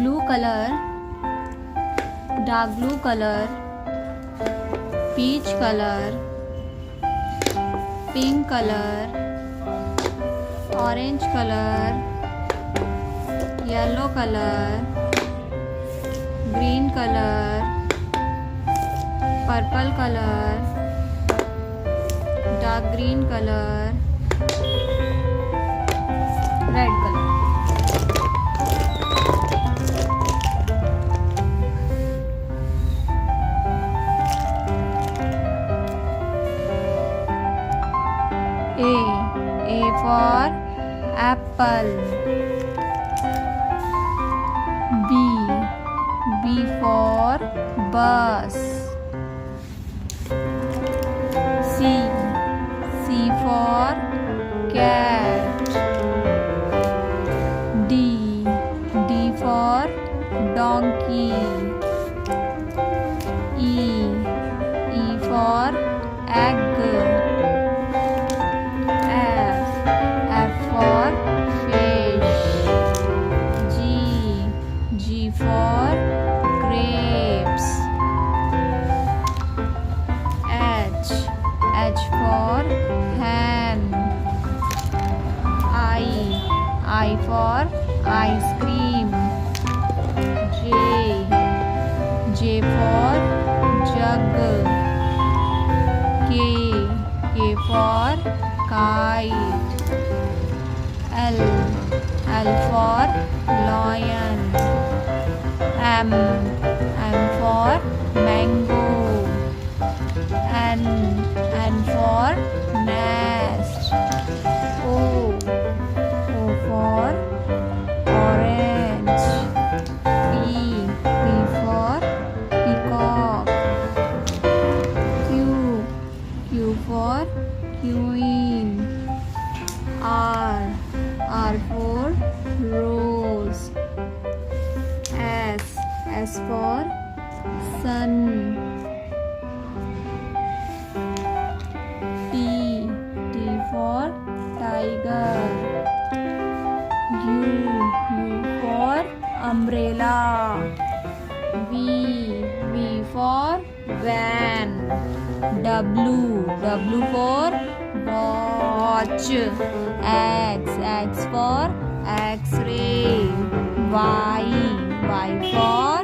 blue color, dark blue color, peach color, pink color, orange color, yellow color, green color, purple color, dark green color, red color. A for apple. B for bus. C for cat. D for donkey. E for egg. F for fish. G for grapes. H for hen. I for ice cream. J for jug. K for kite. L for lion. M for mango. N for nest. O for orange. P for peacock. Q for queen. R for rose. S for sun. T for tiger. U for umbrella. V for van. W for watch. X for x-ray. Y for